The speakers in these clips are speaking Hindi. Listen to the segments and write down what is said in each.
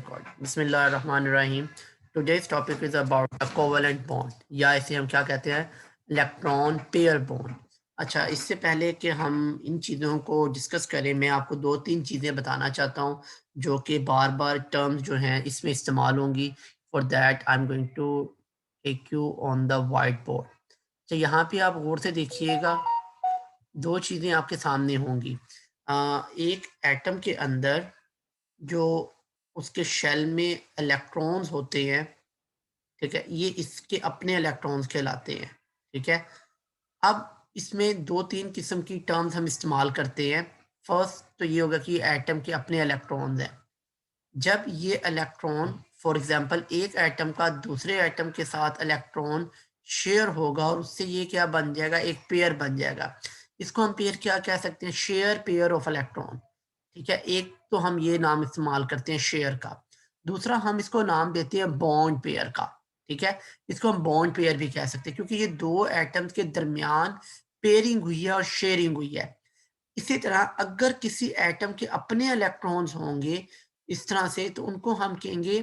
बिस्मिल्लाहिर्रहमानिर्रहीम। Today's topic is about the covalent bond, या इसे हम क्या कहते हैं, इलेक्ट्रॉन पेयर बॉन्ड। अच्छा, इससे पहले कि हम इन चीज़ों को डिस्कस करें, मैं आपको दो तीन चीज़ें बताना चाहता हूँ जो कि बार बार टर्म्स जो हैं इसमें इस्तेमाल होंगी। For that I am going to take you on the white board. तो यहाँ पे आप गौर से देखिएगा, दो चीज़ें आपके सामने होंगी। एक एटम के अंदर जो उसके शेल में इलेक्ट्रॉन्स होते हैं, ठीक है, ये इसके अपने इलेक्ट्रॉन्स कहलाते हैं। ठीक है, अब इसमें दो तीन किस्म की टर्म्स हम इस्तेमाल करते हैं। फर्स्ट तो ये होगा कि एटम के अपने इलेक्ट्रॉन्स हैं। जब ये इलेक्ट्रॉन, फॉर एग्जांपल, एक एटम का दूसरे एटम के साथ इलेक्ट्रॉन शेयर होगा और उससे ये क्या बन जाएगा, एक पेयर बन जाएगा। इसको हम पेयर क्या कह सकते हैं, शेयर पेयर ऑफ इलेक्ट्रॉन। ठीक है, एक तो हम ये नाम इस्तेमाल करते हैं शेयर का, दूसरा हम इसको नाम देते हैं बॉन्ड पेयर का। ठीक है, इसको हम बॉन्ड पेयर भी कह सकते हैं क्योंकि ये दो एटम्स के दरमियान पेयरिंग हुई है और शेयरिंग हुई है। इसी तरह अगर किसी एटम के अपने इलेक्ट्रॉन्स होंगे इस तरह से, तो उनको हम कहेंगे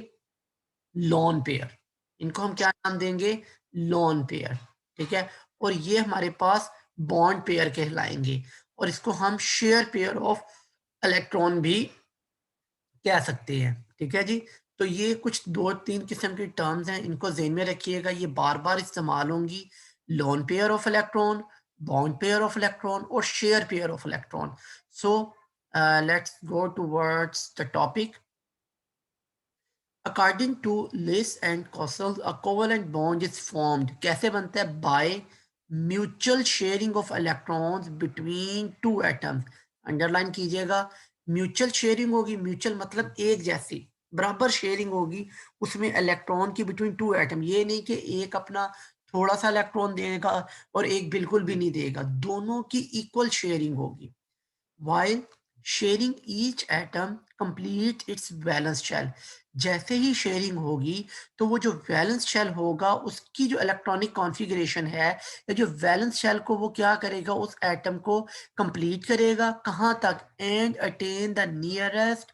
लोन पेयर। इनको हम क्या नाम देंगे, लोन पेयर। ठीक है, और ये हमारे पास बॉन्ड पेयर कहलाएंगे, और इसको हम शेयर पेयर ऑफ इलेक्ट्रॉन भी कह सकते हैं। ठीक है जी, तो ये कुछ दो तीन किस्म की टर्म्स हैं, इनको ज़हन में रखिएगा, ये बार बार इस्तेमाल होंगी। Lone pair of electron, bond pair of electron और share pair of electron. So let's go towards the topic. According to Lewis and Kossel, a covalent bond is formed कैसे बनता है, by mutual sharing of electrons between two atoms. Underline कीजिएगा, म्यूचुअल शेयरिंग होगी, म्यूचुअल मतलब एक जैसी बराबर शेयरिंग होगी उसमें इलेक्ट्रॉन की बिटवीन टू एटम। ये नहीं कि एक अपना थोड़ा सा इलेक्ट्रॉन देगा और एक बिल्कुल भी नहीं देगा, दोनों की इक्वल शेयरिंग होगी। while sharing each atom complete its valence shell। जैसे ही शेयरिंग होगी तो वो जो वैलेंस शेल होगा उसकी जो इलेक्ट्रॉनिक कॉन्फ़िगरेशन है, या जो वैलेंस शेल को वो क्या करेगा, उस एटम को कंप्लीट करेगा कहाँ तक, and attain the nearest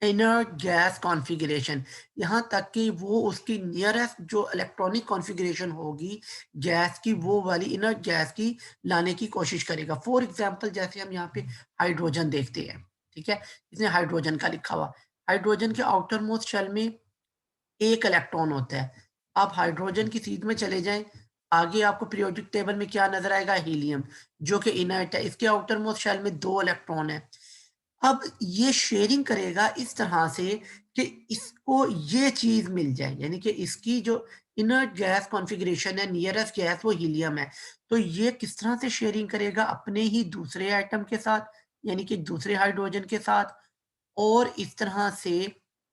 inner gas configuration. यहाँ तक कि वो उसकी नियरेस्ट जो इलेक्ट्रॉनिक कॉन्फ़िगरेशन होगी गैस की, वो वाली इनर गैस की लाने की कोशिश करेगा। फॉर एग्जांपल, जैसे हम यहाँ पे हाइड्रोजन देखते हैं। ठीक है, इसमें हाइड्रोजन का लिखा हुआ, हाइड्रोजन के आउटर मोस्ट शेल में एक इलेक्ट्रॉन होता है। आप हाइड्रोजन की सीध में चले जाएं, आगे आपको पीरियोडिक टेबल में क्या नजर आएगा, हीलियम, जो कि इनर्ट है, इसके आउटर मोस्ट शेल में दो इलेक्ट्रॉन है। अब ये शेयरिंग करेगा इस तरह से कि इसको ये चीज मिल जाए, यानी कि इसकी जो इनर्ट गैस कॉन्फ़िगरेशन है, नियरेस्ट गैस वो हीलियम है। तो ये किस तरह से शेयरिंग करेगा, अपने ही दूसरे एटम के साथ, यानी कि दूसरे हाइड्रोजन के साथ, और इस तरह से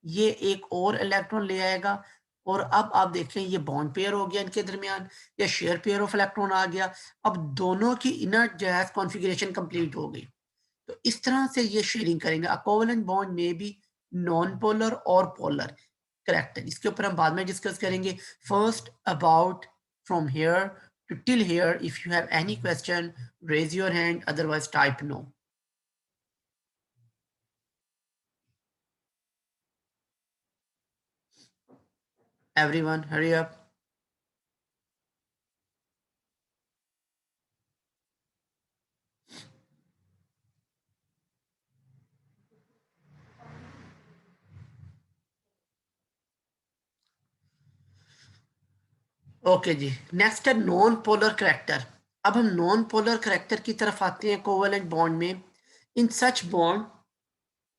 ये एक और इलेक्ट्रॉन ले आएगा। और अब आप देखें, ये बॉन्ड पेयर हो गया इनके दरमियान, या शेयर पेयर ऑफ इलेक्ट्रॉन आ गया। अब दोनों की इनर्ट गैस कॉन्फ़िगरेशन कंप्लीट हो गई। तो इस तरह से ये शेयरिंग करेंगे। अ कोवेलेंट बॉन्ड में भी नॉन पोलर और पोलर करेक्टर, इसके ऊपर हम बाद में डिस्कस करेंगे। First about from here to till here, if you have any question raise your hand, otherwise type no. Everyone hurry up. Okay जी, नेक्स्ट है नॉन पोलर करेक्टर। अब हम नॉन पोलर करेक्टर की तरफ आते हैं कोवेलेंट बॉन्ड में। In such bond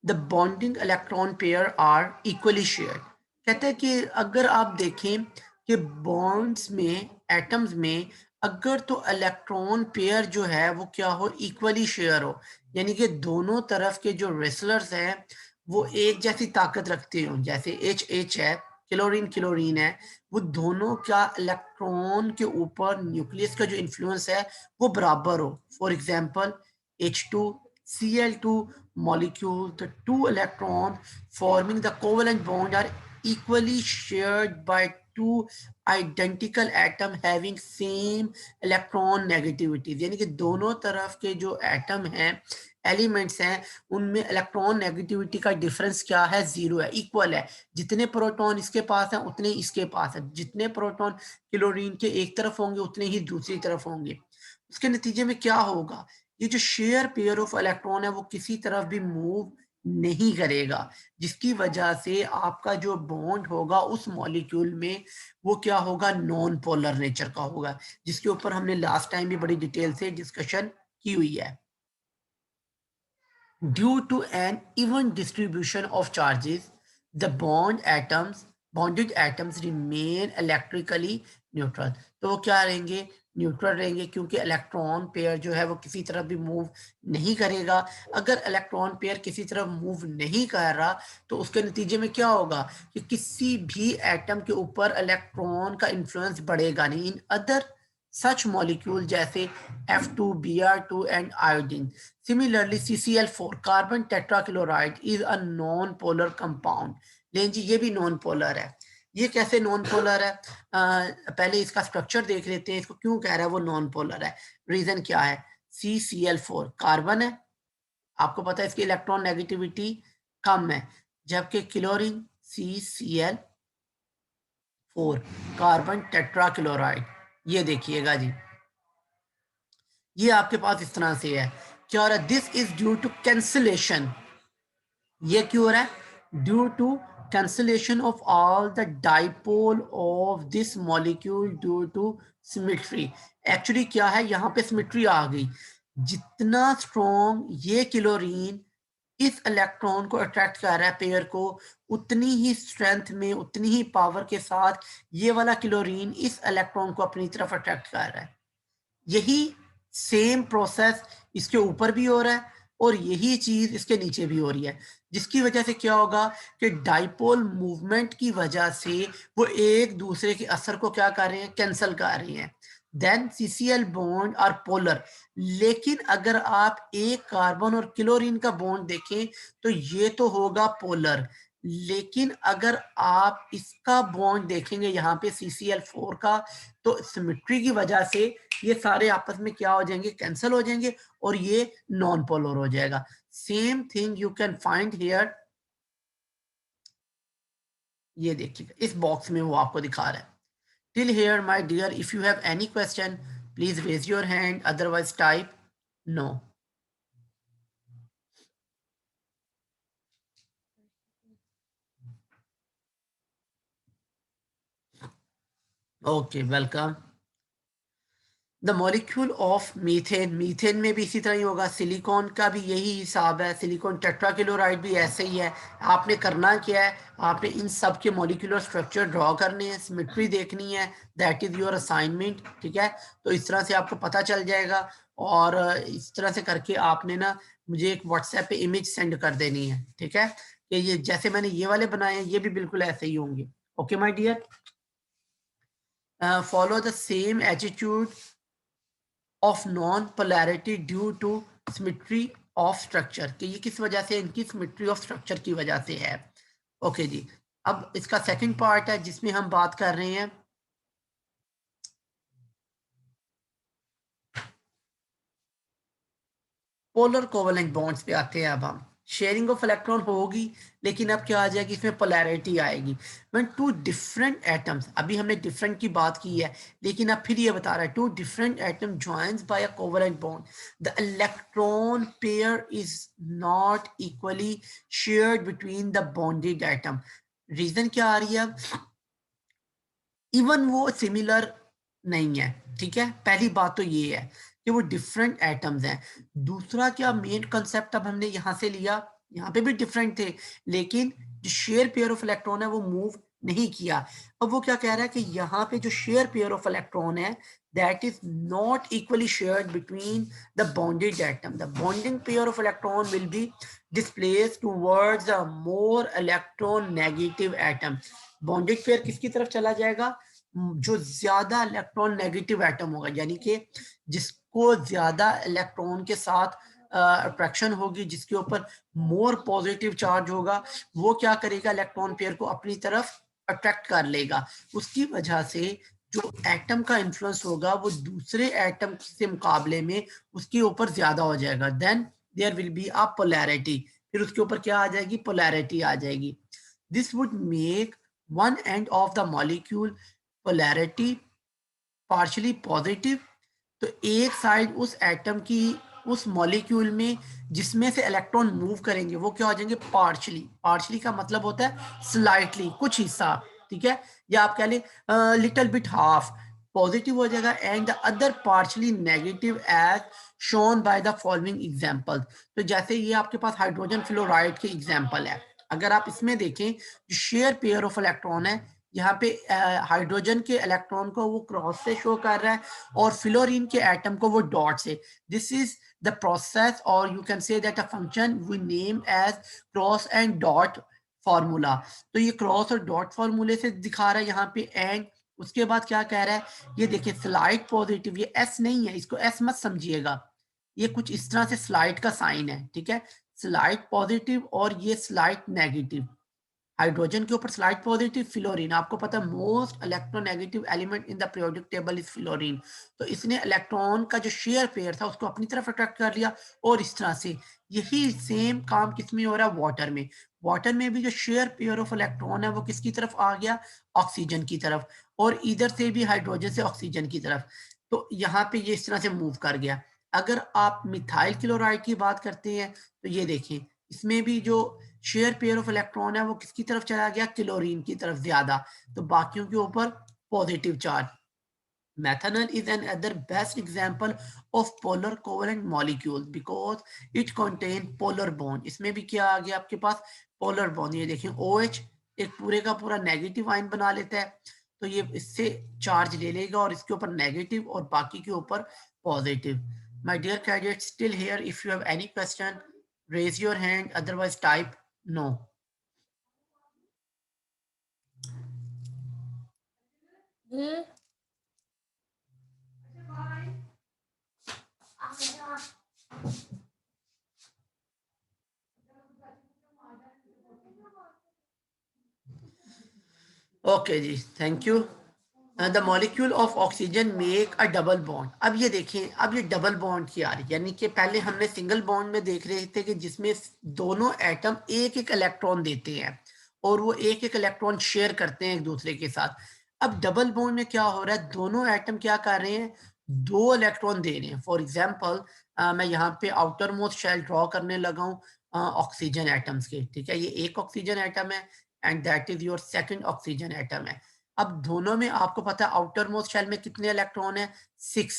the bonding electron pair are equally shared. कहते हैं कि अगर आप देखें कि बॉन्ड्स में, एटम्स में, अगर तो इलेक्ट्रॉन पेयर जो है वो क्या हो, इक्वली शेयर हो, यानी कि दोनों तरफ के जो रेसलर्स हैं वो एक जैसी ताकत रखते हो, जैसे एच एच है, क्लोरीन क्लोरीन है, वो दोनों का इलेक्ट्रॉन के ऊपर न्यूक्लियस का जो इन्फ्लुएंस है वो बराबर हो। For example H2Cl2 molecule, the two electrons forming the covalent bond are equally shared by two identical atom having same electron negativities, यानी कि दोनों तरफ के जो एटम हैं, एलिमेंट्स हैं, उनमें इलेक्ट्रॉन नेगेटिविटी का डिफरेंस क्या है, जीरो है, इक्वल है। जितने प्रोटॉन इसके पास हैं उतने इसके पास है, जितने प्रोटॉन क्लोरीन के एक तरफ होंगे उतने ही दूसरी तरफ होंगे। उसके नतीजे में क्या होगा, ये जो शेयर पेयर ऑफ इलेक्ट्रॉन है वो किसी तरफ भी मूव नहीं करेगा, जिसकी वजह से आपका जो बॉन्ड होगा उस मॉलिक्यूल में वो क्या होगा, नॉन पोलर नेचर का होगा, जिसके ऊपर हमने लास्ट टाइम भी बड़ी डिटेल से डिस्कशन की हुई है। Due to an even distribution of charges the bonded atoms remain electrically neutral. तो वो क्या रहेंगे, न्यूट्रल रहेंगे, क्योंकि इलेक्ट्रॉन पेयर जो है वो किसी तरफ भी मूव नहीं करेगा। अगर इलेक्ट्रॉन पेयर किसी तरफ मूव नहीं कर रहा तो उसके नतीजे में क्या होगा कि किसी भी एटम के ऊपर इलेक्ट्रॉन का इन्फ्लुएंस बढ़ेगा नहीं। इन अदर सच मॉलिक्यूल जैसे F2, Br2 and iodine. Similarly CCl4 carbon tetrachloride is a non polar compound. लेकिन जी ये भी नॉन पोलर है। ये कैसे नॉन पोलर है, पहले इसका स्ट्रक्चर देख लेते हैं, इसको क्यों कह रहा है वो नॉन पोलर है। रीजन क्या है, CCl4 कार्बन है, आपको पता है इसकी इलेक्ट्रॉन नेगेटिविटी कम है, जबकि क्लोरीन CCl4 कार्बन टेट्राक्लोराइड, ये देखिएगा जी, ये आपके पास इस तरह से है। क्या हो रहा है, this is due to cancellation. ये क्यों हो रहा है, due to cancellation of all the dipole of this molecule due to symmetry। Actually क्या है, यहाँ पे सिमेट्री आ गई, जितना स्ट्रॉन्ग ये क्लोरीन इस इलेक्ट्रॉन को अट्रैक्ट कर रहा है पेयर को, उतनी ही स्ट्रेंथ में, उतनी ही पावर के साथ ये वाला क्लोरीन इस इलेक्ट्रॉन को अपनी तरफ अट्रैक्ट कर रहा है। यही सेम प्रोसेस इसके ऊपर भी हो रहा है और यही चीज इसके नीचे भी हो रही है, जिसकी वजह से क्या होगा कि डाइपोल मूवमेंट की वजह से वो एक दूसरे के असर को क्या कर रहे हैं, कैंसल कर रहे हैं। Then CCl bond are polar. लेकिन अगर आप एक कार्बन और क्लोरीन का बॉन्ड देखें तो ये तो होगा पोलर, लेकिन अगर आप इसका बॉन्ड देखेंगे यहाँ पे CCl4 का, तो सिमेट्री की वजह से ये सारे आपस में क्या हो जाएंगे, कैंसिल हो जाएंगे और ये नॉन पोलर हो जाएगा। Same thing you can find here, ये देखिएगा इस बॉक्स में वो आपको दिखा रहा है। Till here my dear, if you have any question please raise your hand, otherwise type no. Okay, welcome. The molecule of methane, methane में भी इसी तरह ही होगा, सिलिकॉन का भी यही हिसाब है, सिलिकॉन टेट्राक्लोराइड भी ऐसे ही है। आपने करना क्या है, आपने इन सब के मॉलिक्यूलर स्ट्रक्चर ड्रॉ करने हैं, सिमेट्री देखनी है, दैट इज योर असाइनमेंट, ठीक है। तो इस तरह से आपको पता चल जाएगा और इस तरह से करके आपने ना मुझे एक व्हाट्सएप पे इमेज सेंड कर देनी है, ठीक है, कि ये जैसे मैंने ये वाले बनाए हैं ये भी बिल्कुल ऐसे ही होंगे। Okay my dear, follow the same attitude of non polarity due to symmetry of structure, कि ये किस वजह से, इनकी सिमेट्री ऑफ स्ट्रक्चर की वजह से है। ओके जी, अब इसका सेकंड पार्ट है जिसमें हम बात कर रहे हैं पोलर कोवेलेंट बॉन्ड्स पे आते हैं। अब हम शेयरिंग ऑफ इलेक्ट्रॉन होगी, लेकिन अब क्या आ जाएगी, इसमें पोलैरिटी आएगी। व्हेन टू डिफरेंट एटम्स, अभी हमने डिफरेंट की बात की है, लेकिन अब फिर ये बता रहा है two different atom joins by a covalent bond, the electron pair is not equally shared between the bonded atom. Reason क्या आ रही है, इवन वो सिमिलर नहीं है, ठीक है। पहली बात तो ये है कि वो डिफरेंट एटम्स हैं। दूसरा क्या मेन कंसेप्ट अब हमने यहां से लिया, यहाँ पे भी डिफरेंट थे, लेकिन जो शेयर पेयर ऑफ इलेक्ट्रॉन है वो मूव नहीं किया। अब वो क्या कह रहा है कि यहाँ पे जो शेयर पेयर ऑफ इलेक्ट्रॉन है that is not equally shared between the bonded atom, the bonding pair of electron will be displaced towards a more electron negative atom. Bonded pair किसकी तरफ चला जाएगा, जो ज्यादा इलेक्ट्रॉन नेगेटिव एटम होगा, यानी कि जिसको ज्यादा इलेक्ट्रॉन के साथ अट्रैक्शन होगी, जिसके ऊपर मोर पॉजिटिव चार्ज होगा, वो क्या करेगा, इलेक्ट्रॉन पेयर को अपनी तरफ अट्रैक्ट कर लेगा, उसकी वजह से जो एटम का इन्फ्लुएंस होगा वो दूसरे एटम से मुकाबले में उसके ऊपर ज्यादा हो जाएगा, then there will be a polarity, फिर उसके ऊपर क्या आ जाएगी, पोलैरिटी आ जाएगी। This would make one end of the molecule polarity partially positive, तो एक साइड उस एटम की उस मॉलिक्यूल में जिसमें से इलेक्ट्रॉन मूव करेंगे वो क्या हो जाएंगे, पार्शियली, पार्शियली का मतलब होता है स्लाइटली, कुछ हिस्सा, ठीक है, या आप कह लें लिटिल बिट हाफ पॉजिटिव हो जाएगा, and the other partially negative as shown by the following example. तो जैसे ये आपके पास हाइड्रोजन फ्लोराइड के एग्जांपल है, अगर आप इसमें देखें जो शेयर पेयर ऑफ इलेक्ट्रॉन है, यहाँ पे हाइड्रोजन के इलेक्ट्रॉन को वो क्रॉस से शो कर रहा है और फ्लोरीन के एटम को वो डॉट से। दिस इज द प्रोसेस और you can say that a function we name as cross and dot formula. तो ये क्रॉस और डॉट फार्मूले से दिखा रहा है यहाँ पे एंड। उसके बाद क्या कह रहा है, ये देखिए स्लाइड पॉजिटिव, ये एस नहीं है, इसको एस मत समझिएगा, ये कुछ इस तरह से स्लाइड का साइन है, ठीक है, स्लाइड पॉजिटिव और ये स्लाइड नेगेटिव। हाइड्रोजन के ऊपर स्लाइड पॉजिटिव, फ्लोरीन, आपको पता है most electronegative element in the periodic table is fluorine. तो इसने इलेक्ट्रॉन का जो शेयर पेयर था उसको अपनी तरफ अट्रैक्ट कर लिया, और इस तरह से यही सेम काम किसमें हो रहा है, वाटर में। वाटर में भी जो शेयर पेयर ऑफ इलेक्ट्रॉन है वो किसकी तरफ आ गया, ऑक्सीजन की तरफ, और इधर से भी हाइड्रोजन से ऑक्सीजन की तरफ। तो यहाँ पे ये इस तरह से मूव कर गया। अगर आप मिथाइल क्लोराइड की बात करते हैं तो ये देखें, इसमें भी जो शेयर पेयर ऑफ इलेक्ट्रॉन है वो किसकी तरफ चला गया, क्लोरीन की तरफ ज्यादा, तो बाकियों के ऊपर positive charge. methanol is another best example of polar covalent molecule because it contain polar bond। इसमें भी क्या आ गया आपके पास, polar bond। ये देखिए OH एक पूरे का पूरा नेगेटिव आयन बना लेता है, तो ये इससे चार्ज ले लेगा और इसके ऊपर नेगेटिव और बाकी के ऊपर positive. My dear cadets, still here, if you have any question raise your hand, otherwise type no। Okay जी, thank you. The molecule of oxygen make a double bond. अब ये देखें, अब ये डबल बॉन्ड की आ रही है, यानी कि पहले हमने सिंगल बॉन्ड में देख रहे थे कि जिसमें दोनों एटम एक एक इलेक्ट्रॉन देते हैं और वो एक एक इलेक्ट्रॉन शेयर करते हैं एक दूसरे के साथ। अब डबल बॉन्ड में क्या हो रहा है, दोनों एटम क्या कर रहे हैं, दो इलेक्ट्रॉन दे रहे हैं। फॉर एग्जाम्पल मैं यहाँ पे आउटर मोस्ट शेल ड्रॉ करने लगा हूँ ऑक्सीजन एटम्स के, ठीक है, ये एक ऑक्सीजन एटम है and that is your second oxygen atom है। अब दोनों में आपको पता है आउटर मोस्ट शेल में कितने इलेक्ट्रॉन है, 6।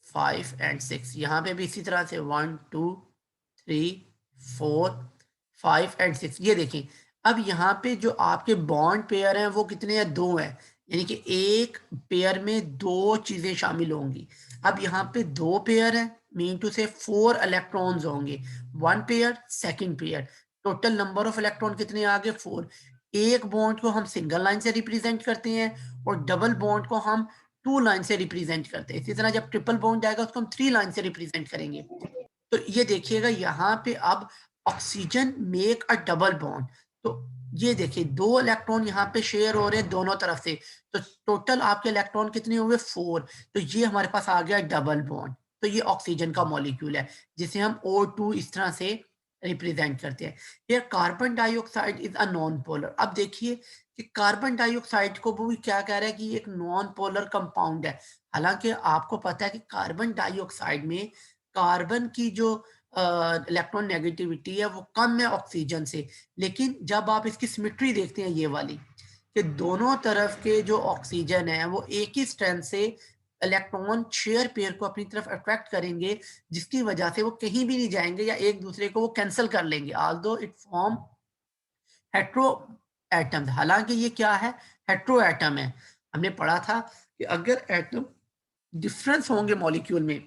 5 एंड 6, यहाँ पे भी इसी तरह से 1 2 3 4 5 एंड 6। ये देखें, अब यहाँ पे जो आपके बॉन्ड पेयर हैं वो कितने हैं, दो हैं, यानी कि एक पेयर में दो चीजें शामिल होंगी। अब यहाँ पे दो पेयर है, मीन टू से 4 इलेक्ट्रॉन्स होंगे, one pair second pair, total number of electron कितने आ गए, 4। एक बॉन्ड को हम सिंगल लाइन से रिप्रेजेंट करते हैं और डबल बॉन्ड को हम 2 लाइन से रिप्रेजेंट करते हैं। इसी तरह जब ट्रिपल बॉन्ड आएगा उसको हम 3 लाइन से रिप्रेजेंट करेंगे। तो ये देखिएगा यहाँ पे अब oxygen make a double bond, तो ये देखिए दो इलेक्ट्रॉन यहाँ पे शेयर हो रहे हैं दोनों तरफ से, तो टोटल आपके इलेक्ट्रॉन कितने हुए, 4। तो ये हमारे पास आ गया डबल बॉन्ड। तो ये ऑक्सीजन का मॉलिक्यूल है जिसे हम O2 इस तरह से रिप्रेजेंट करते हैं। ये carbon dioxide is a non polar. अब देखिए कि कार्बन डाइऑक्साइड को भी क्या कह रहा है कि एक नॉन पोलर कंपाउंड है। हालांकि आपको पता है कि कार्बन डाइऑक्साइड में कार्बन की जो इलेक्ट्रॉन नेगेटिविटी है वो कम है ऑक्सीजन से, लेकिन जब आप इसकी सिमेट्री देखते हैं ये वाली, कि दोनों तरफ के जो ऑक्सीजन है वो एक ही स्ट्रेंथ से इलेक्ट्रॉन शेयर पेयर को अपनी तरफ अट्रैक्ट करेंगे, जिसकी वजह से वो कहीं भी नहीं जाएंगे या एक दूसरे को वो कैंसिल कर लेंगे, although it form hetero atom. हालांकि ये क्या है, हेट्रो एटम है। हमने पढ़ा था कि अगर एटम डिफरेंस होंगे मॉलिक्यूल में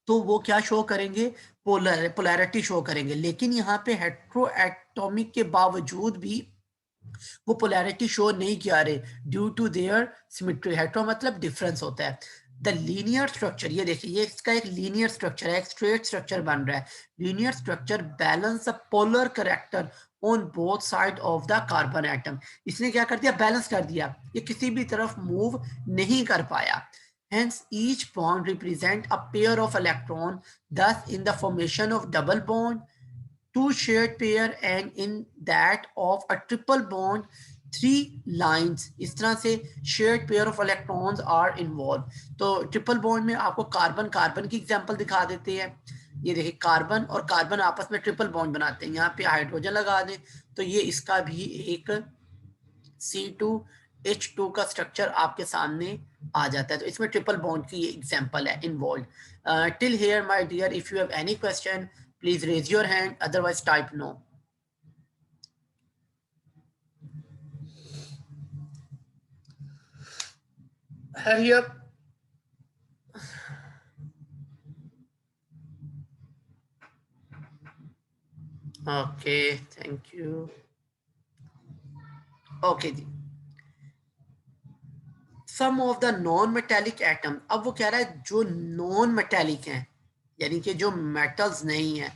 तो वो क्या शो करेंगे, पोलैरिटी शो करेंगे, लेकिन यहाँ पे हेट्रो एटॉमिक के बावजूद भी वो पोलैरिटी शो नहीं किया रहे due to their symmetry. Hetero मतलब डिफरेंस होता है। द लीनियर स्ट्रक्चर, ये देखिए ये इसका एक लीनियर स्ट्रक्चर है, एक स्ट्रेट स्ट्रक्चर बन रहा है। Linear structure balance the polar character on both side of the carbon atom. इसने क्या कर दिया, बैलेंस कर दिया, ये किसी भी तरफ मूव नहीं कर पाया। Hence, each bond represent a pair of electron. Thus, in the formation of double bond, two shared pair, and in that of a triple bond, three lines. इस तरह से shared pair of electrons are involved. तो ट्रिपल बॉन्ड में आपको कार्बन कार्बन की एग्जांपल दिखा देते हैं। ये देखिए कार्बन और कार्बन आपस में ट्रिपल बॉन्ड बनाते हैं, यहाँ पे हाइड्रोजन लगा दें तो ये इसका भी एक C2H2 का स्ट्रक्चर आपके सामने आ जाता है। तो इसमें ट्रिपल बॉन्ड की ये एग्जांपल है involve. Till here my dear, if you have any question please raise your hand, otherwise type no. Hurry up. Okay, thank you. Okay जी, some of the non metallic atom, अब वो कह रहा है जो नॉन मेटेलिक हैं, यानी कि जो मेटल्स नहीं है,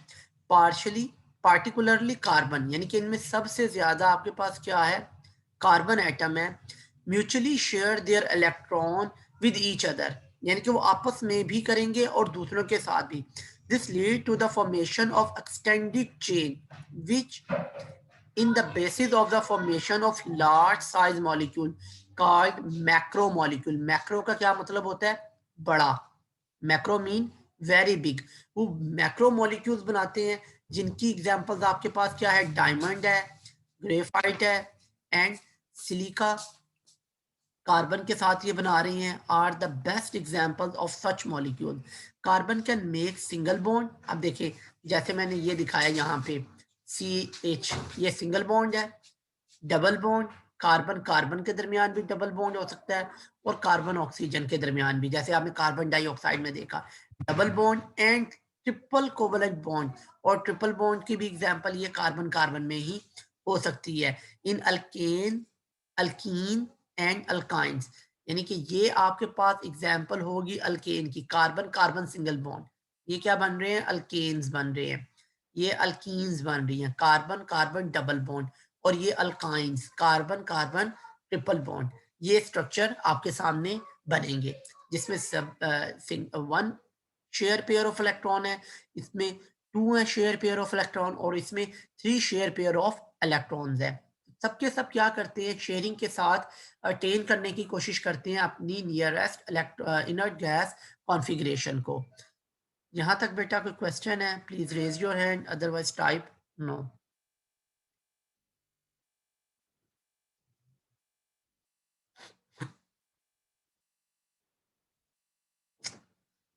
पार्शियली पार्टिकुलरली कार्बन, यानी कि इनमें सबसे ज्यादा आपके पास क्या है, कार्बन एटम है। Mutually share their electron with each other, यानी कि वो आपस में भी करेंगे और दूसरों के साथ भी। This lead to the formation of extended chain which in the basis of the formation of large size molecule called macromolecule। Macro का क्या मतलब होता है, बड़ा, मैक्रो मीन वेरी बिग। वो मैक्रो मॉलिक्यूल्स बनाते हैं जिनकी एग्जांपल्स आपके पास क्या है, डायमंड है, ग्रेफाइट है एंड सिलिका, कार्बन के साथ ये बना रही हैं, are the best examples of such molecule. Carbon can make single bond. अब देखिए जैसे मैंने ये दिखाया यहाँ पे CH, ये सिंगल बॉन्ड है। डबल बॉन्ड, कार्बन कार्बन के दरमियान भी डबल बॉन्ड हो सकता है और कार्बन ऑक्सीजन के दरमियान भी, जैसे आपने कार्बन डाइऑक्साइड में देखा double bond and triple covalent bond. और ट्रिपल बॉन्ड की भी एग्जांपल ये कार्बन कार्बन में ही हो सकती है। इन अल्केन, अल्कीन एंड अल्काइंस, यानी कि ये आपके पास एग्जांपल होगी अल्केन की, कार्बन कार्बन सिंगल बॉन्ड, ये क्या बन रहे हैं, अल्केन्स बन रहे हैं। ये अल्कीन्स बन रही हैं, कार्बन कार्बन डबल बॉन्ड। और ये alkynes, carbon carbon triple bond. ये स्ट्रक्चर आपके सामने बनेंगे जिसमें सब one share pair of electron है, इसमें टू है शेयर पेयर ऑफ इलेक्ट्रॉन, और इसमें three share pair of electrons है। सबके सब क्या करते हैं, शेयरिंग के साथ अटेन करने की कोशिश करते हैं अपनी नियरेस्ट इनर्ट गैस कॉन्फ़िगरेशन को। यहाँ तक बेटा कोई क्वेश्चन है, please raise your hand, otherwise type no.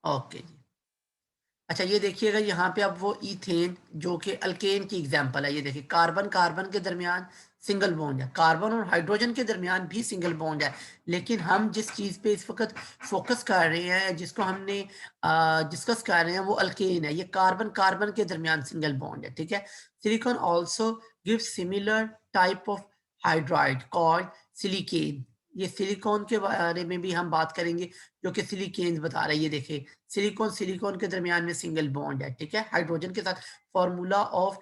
Okay जी, अच्छा ये देखिएगा यहाँ पे अब वो इथेन जो कि अल्केन की एग्जांपल है, ये देखिए कार्बन कार्बन के दरमियान सिंगल बॉन्ड है, कार्बन और हाइड्रोजन के दरमियान भी सिंगल बॉन्ड है। लेकिन हम जिस चीज़ पे इस वक्त फोकस कर रहे हैं, जिसको हमने डिस्कस कर रहे हैं, वो अल्केन है, ये कार्बन कार्बन के दरमियान सिंगल बॉन्ड है, ठीक है। Silicon also give similar type of hydride called silane. ये सिलिकॉन के बारे में भी हम बात करेंगे जो कि सिलिकेन्स बता रहा है। ये देखिए सिलिकॉन सिलिकॉन के दरमियान में सिंगल बॉन्ड है, ठीक है, हाइड्रोजन के साथ। Formula of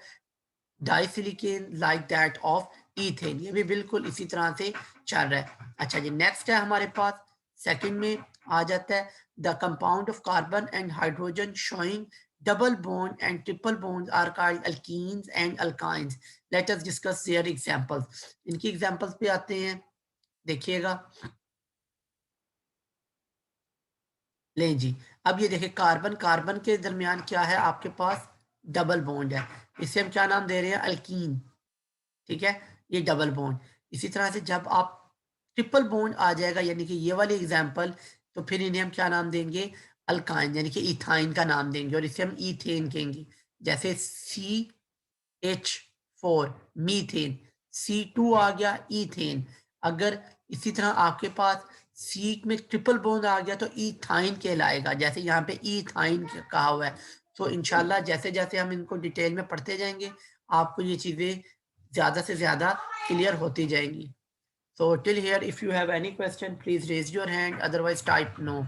disilane like that of ethane, ये भी बिल्कुल इसी तरह से चल रहा है। अच्छा जी, नेक्स्ट है हमारे पास सेकंड में आ जाता है the compound of carbon and hydrogen showing double bond and triple bond are called alkenes and alkynes. Let us discuss their examples. इनकी एग्जांपल्स पे आते हैं, देखिएगा। लें जी, अब ये देखिए कार्बन कार्बन के दरमियान क्या है आपके पास, डबल बॉन्ड है, इसे हम क्या नाम दे रहे हैं, अल्कीन, ठीक है, ये डबल बॉन्ड। इसी तरह से जब आप ट्रिपल बॉन्ड आ जाएगा, यानी कि ये वाली एग्जांपल, तो फिर इन्हें हम क्या नाम देंगे, अल्काइन, यानी कि इथाइन का नाम देंगे और इसे हम ईथेन कहेंगे। जैसे CH4 मीथेन, C2 आ गया ईथेन। अगर इसी तरह आपके पास सी में ट्रिपल बॉन्ड आ गया तो इथाइन कहलाएगा, जैसे यहाँ पे इथाइन कहा हुआ है। तो इंशाल्लाह जैसे जैसे हम इनको डिटेल में पढ़ते जाएंगे आपको ये चीजें ज्यादा से ज्यादा क्लियर होती जाएंगी। So till here, if you have any question, please raise your hand. Otherwise, type no.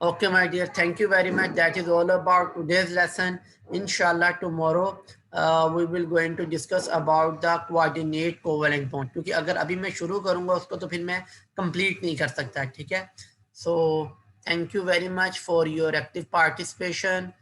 Okay, my dear, thank you very much. That is all about today's lesson. Inshallah, tomorrow we will going to discuss about the coordinate covalent bond. क्योंकि अगर अभी मैं शुरू करूँगा उसको तो फिर मैं complete नहीं कर सकता, ठीक है? So thank you very much for your active participation.